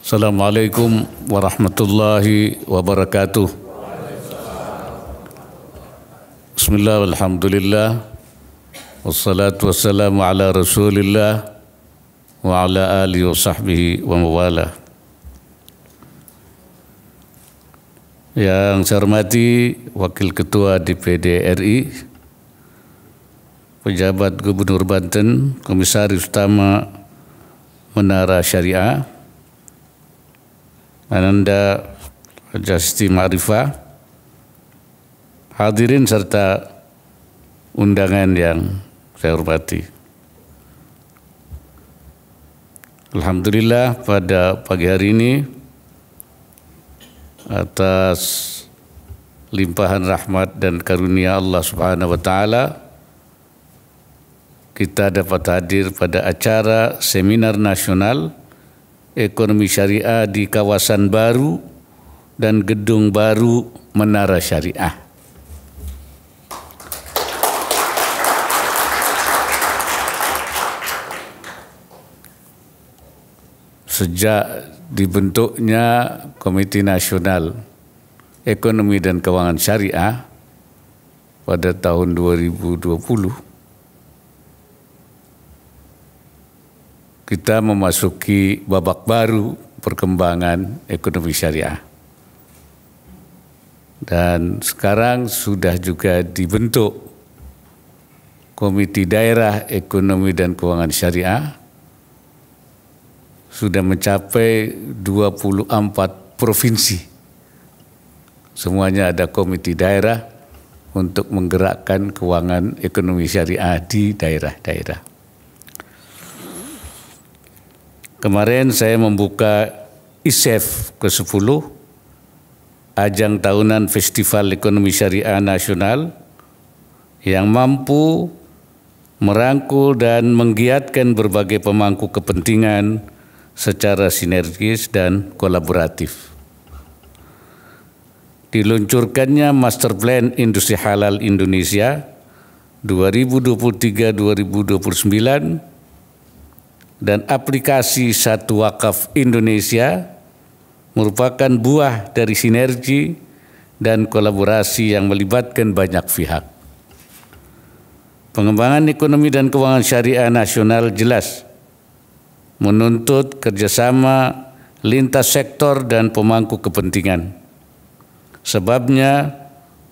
Assalamualaikum warahmatullahi wabarakatuh. Bismillah, alhamdulillah, wassalatu wassalamu ala rasulillah wa ala alihi wa sahbihi wa mawala. Yang saya hormati Wakil Ketua DPD RI, Pejabat Gubernur Banten, Komisaris Utama Menara Syariah, Ananda Jasti Ma'rifah, hadirin serta undangan yang saya hormati. Alhamdulillah pada pagi hari ini atas limpahan rahmat dan karunia Allah Subhanahu wa taala kita dapat hadir pada acara seminar nasional Ekonomi Syariah di kawasan baru dan gedung baru Menara Syariah. Sejak dibentuknya Komite Nasional Ekonomi dan Keuangan Syariah pada tahun 2020, kita memasuki babak baru perkembangan ekonomi syariah. Dan sekarang sudah juga dibentuk Komite Daerah Ekonomi dan Keuangan Syariah, sudah mencapai 24 provinsi. Semuanya ada komite daerah untuk menggerakkan keuangan ekonomi syariah di daerah-daerah. Kemarin saya membuka ISEF ke-10, ajang tahunan Festival Ekonomi Syariah Nasional yang mampu merangkul dan menggiatkan berbagai pemangku kepentingan secara sinergis dan kolaboratif. Diluncurkannya Master Plan Industri Halal Indonesia 2023-2029 dan aplikasi Satu Wakaf Indonesia merupakan buah dari sinergi dan kolaborasi yang melibatkan banyak pihak. Pengembangan ekonomi dan keuangan syariah nasional jelas menuntut kerjasama lintas sektor dan pemangku kepentingan. Sebabnya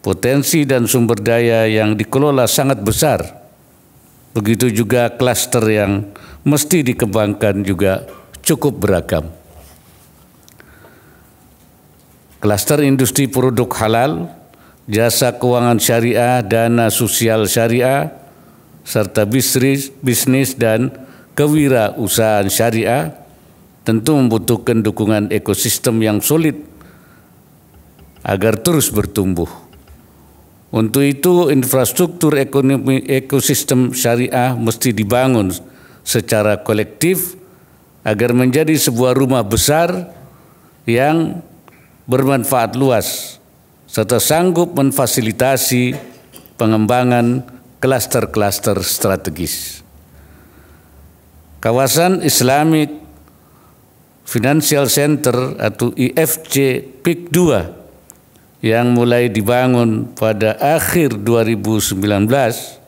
potensi dan sumber daya yang dikelola sangat besar. Begitu juga klaster yang mesti dikembangkan juga cukup beragam. Klaster industri produk halal, jasa keuangan syariah, dana sosial syariah, serta bisnis dan kewirausahaan syariah tentu membutuhkan dukungan ekosistem yang solid agar terus bertumbuh. Untuk itu, infrastruktur ekonomi ekosistem syariah mesti dibangun secara kolektif agar menjadi sebuah rumah besar yang bermanfaat luas serta sanggup memfasilitasi pengembangan klaster-klaster strategis. Kawasan Islamic Financial Center atau IFC PIK 2 yang mulai dibangun pada akhir 2019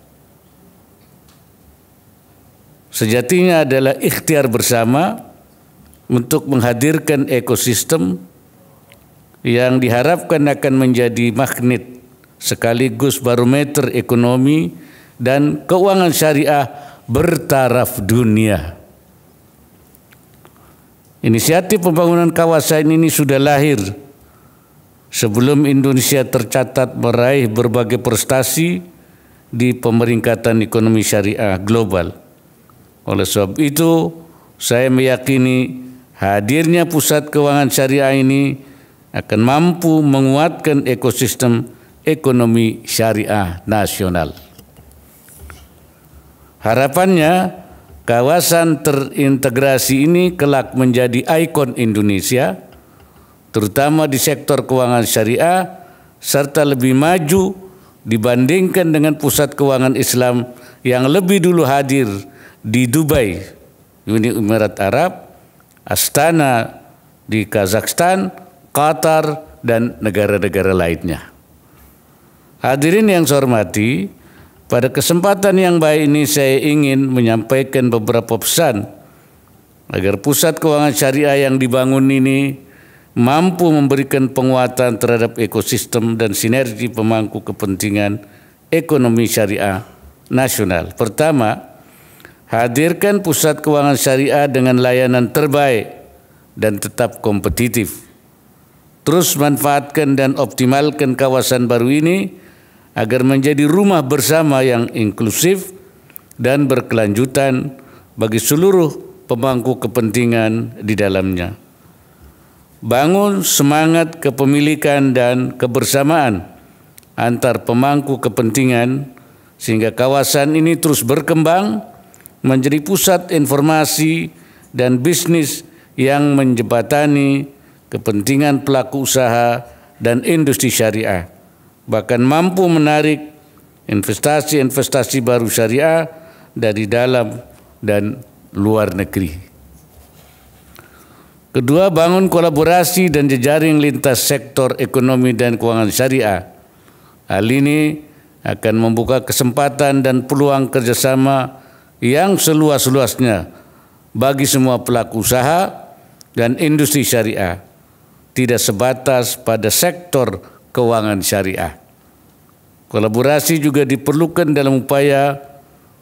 sejatinya adalah ikhtiar bersama untuk menghadirkan ekosistem yang diharapkan akan menjadi magnet sekaligus barometer ekonomi dan keuangan syariah bertaraf dunia. Inisiatif pembangunan kawasan ini sudah lahir sebelum Indonesia tercatat meraih berbagai prestasi di pemeringkatan ekonomi syariah global. Oleh sebab itu, saya meyakini hadirnya pusat keuangan syariah ini akan mampu menguatkan ekosistem ekonomi syariah nasional. Harapannya, kawasan terintegrasi ini kelak menjadi ikon Indonesia, terutama di sektor keuangan syariah, serta lebih maju dibandingkan dengan pusat keuangan Islam yang lebih dulu hadir di Dubai, Uni Emirat Arab, Astana di Kazakhstan, Qatar, dan negara-negara lainnya. Hadirin yang saya hormati, pada kesempatan yang baik ini saya ingin menyampaikan beberapa pesan agar pusat keuangan syariah yang dibangun ini mampu memberikan penguatan terhadap ekosistem dan sinergi pemangku kepentingan ekonomi syariah nasional. Pertama, hadirkan pusat keuangan syariah dengan layanan terbaik dan tetap kompetitif. Terus manfaatkan dan optimalkan kawasan baru ini agar menjadi rumah bersama yang inklusif dan berkelanjutan bagi seluruh pemangku kepentingan di dalamnya. Bangun semangat kepemilikan dan kebersamaan antar pemangku kepentingan sehingga kawasan ini terus berkembang menjadi pusat informasi dan bisnis yang menjembatani kepentingan pelaku usaha dan industri syariah, bahkan mampu menarik investasi-investasi baru syariah dari dalam dan luar negeri. Kedua, bangun kolaborasi dan jejaring lintas sektor ekonomi dan keuangan syariah. Hal ini akan membuka kesempatan dan peluang kerjasama yang seluas-luasnya bagi semua pelaku usaha dan industri syariah, tidak sebatas pada sektor keuangan syariah. Kolaborasi juga diperlukan dalam upaya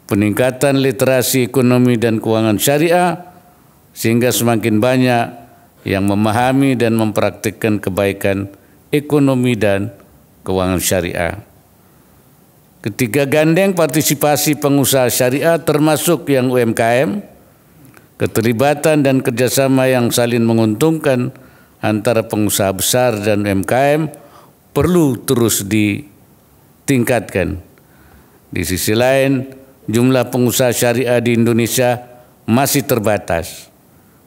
peningkatan literasi ekonomi dan keuangan syariah sehingga semakin banyak yang memahami dan mempraktikkan kebaikan ekonomi dan keuangan syariah. Ketiga, gandeng partisipasi pengusaha syariah termasuk yang UMKM, keterlibatan dan kerjasama yang saling menguntungkan antara pengusaha besar dan UMKM perlu terus ditingkatkan. Di sisi lain, jumlah pengusaha syariah di Indonesia masih terbatas,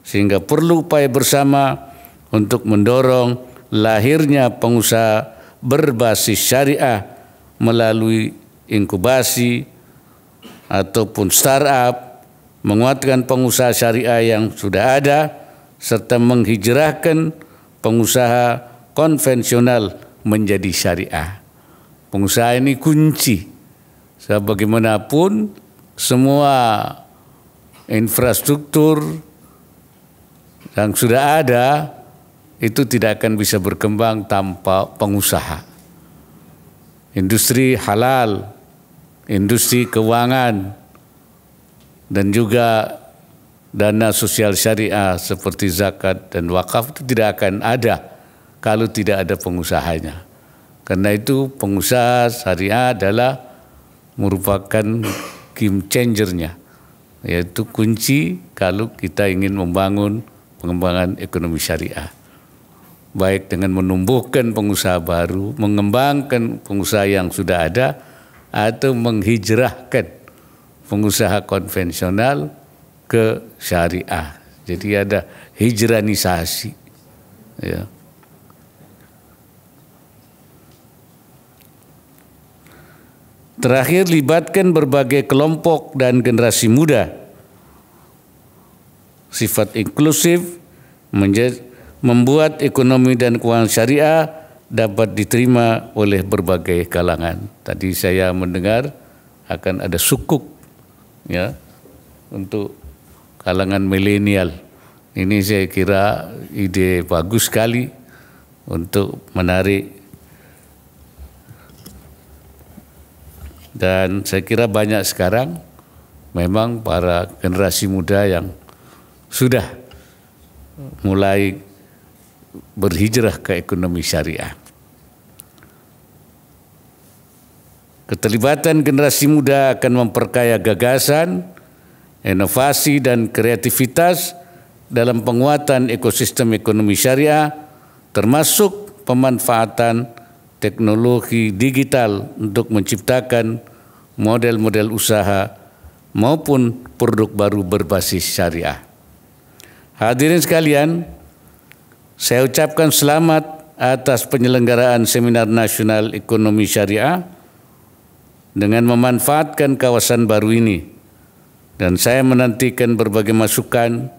sehingga perlu upaya bersama untuk mendorong lahirnya pengusaha berbasis syariah melalui inkubasi ataupun startup, menguatkan pengusaha syariah yang sudah ada, serta menghijrahkan pengusaha konvensional menjadi syariah. Pengusaha ini kunci. Sebagaimanapun semua infrastruktur yang sudah ada itu tidak akan bisa berkembang tanpa pengusaha. Industri halal, industri keuangan, dan juga dana sosial syariah seperti zakat dan wakaf itu tidak akan ada kalau tidak ada pengusahanya. Karena itu pengusaha syariah adalah merupakan game changernya, yaitu kunci kalau kita ingin membangun pengembangan ekonomi syariah. Baik dengan menumbuhkan pengusaha baru, mengembangkan pengusaha yang sudah ada, atau menghijrahkan pengusaha konvensional ke syariah. Jadi ada hijranisasi. Ya. Terakhir, libatkan berbagai kelompok dan generasi muda. Sifat inklusif membuat ekonomi dan keuangan syariah dapat diterima oleh berbagai kalangan. Tadi saya mendengar akan ada sukuk ya untuk kalangan milenial. Ini saya kira ide bagus sekali untuk menarik, dan saya kira banyak sekarang memang para generasi muda yang sudah mulai berhijrah ke ekonomi syariah. Keterlibatan generasi muda akan memperkaya gagasan, inovasi dan kreativitas dalam penguatan ekosistem ekonomi syariah, termasuk pemanfaatan teknologi digital untuk menciptakan model-model usaha maupun produk baru berbasis syariah. Hadirin sekalian, saya ucapkan selamat atas penyelenggaraan Seminar Nasional Ekonomi Syariah dengan memanfaatkan kawasan baru ini, dan saya menantikan berbagai masukan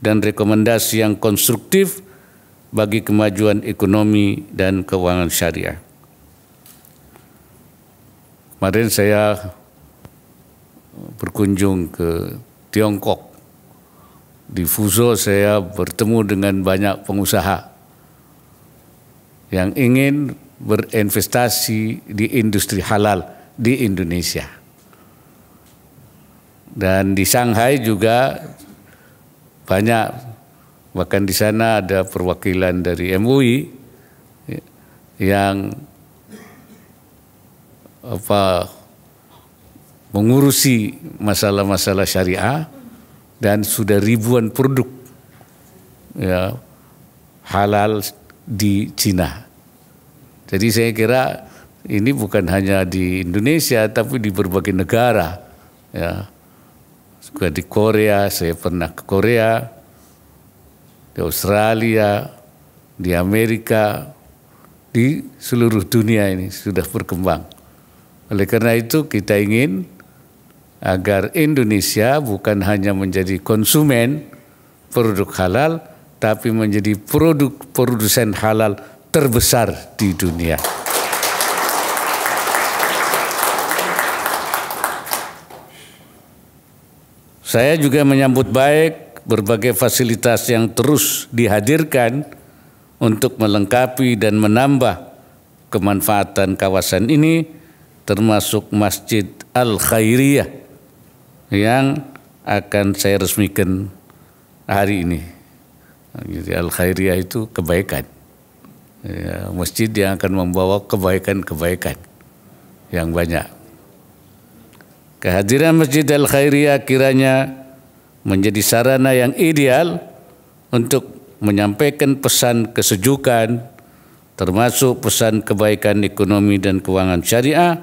dan rekomendasi yang konstruktif bagi kemajuan ekonomi dan keuangan syariah. Kemarin saya berkunjung ke Tiongkok. Di Fuzhou saya bertemu dengan banyak pengusaha yang ingin berinvestasi di industri halal di Indonesia. Dan di Shanghai juga banyak, bahkan di sana ada perwakilan dari MUI yang mengurusi masalah-masalah syariah, dan sudah ribuan produk ya, halal di Cina. Jadi saya kira ini bukan hanya di Indonesia tapi di berbagai negara. Ya. Juga di Korea, saya pernah ke Korea, di Australia, di Amerika, di seluruh dunia ini sudah berkembang. Oleh karena itu kita ingin agar Indonesia bukan hanya menjadi konsumen produk halal, tapi menjadi produsen halal terbesar di dunia. Saya juga menyambut baik berbagai fasilitas yang terus dihadirkan untuk melengkapi dan menambah kemanfaatan kawasan ini, termasuk Masjid Al-Khairiyah yang akan saya resmikan hari ini. Jadi Al-Khairiyah itu kebaikan, ya, masjid yang akan membawa kebaikan-kebaikan yang banyak. Kehadiran Masjid Al-Khairiyah kiranya menjadi sarana yang ideal untuk menyampaikan pesan kesejukan, termasuk pesan kebaikan ekonomi dan keuangan syariah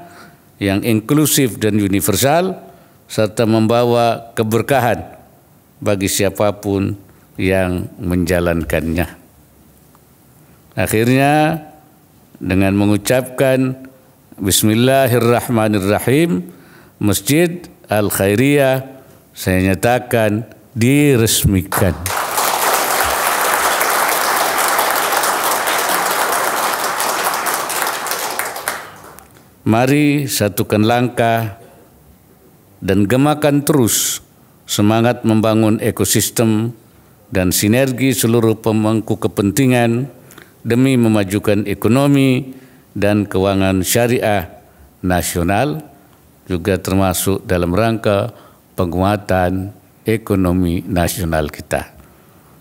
yang inklusif dan universal, serta membawa keberkahan bagi siapapun yang menjalankannya. Akhirnya, dengan mengucapkan Bismillahirrahmanirrahim, Masjid Al-Khairiyah saya nyatakan diresmikan. Mari satukan langkah dan gemakan terus semangat membangun ekosistem dan sinergi seluruh pemangku kepentingan demi memajukan ekonomi dan keuangan syariah nasional, juga termasuk dalam rangka penguatan ekonomi nasional kita.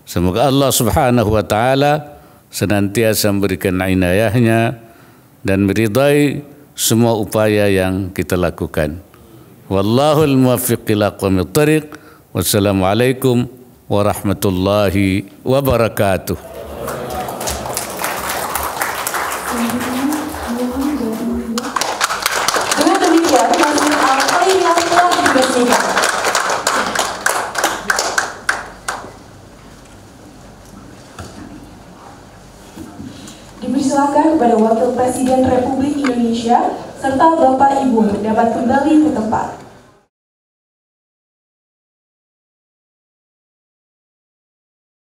Semoga Allah Subhanahu wa Ta'ala senantiasa memberikan inayahnya dan meridai semua upaya yang kita lakukan. Wallahul muwaffiq ila aqwamit thariq. Wassalamualaikum warahmatullahi wabarakatuh. Dengan demikian, Masjid Al-Khairiyah telah diresmikan. Dipersilakan kepada Wakil Presiden Republik Indonesia serta Bapak Ibu dapat kembali ke tempat.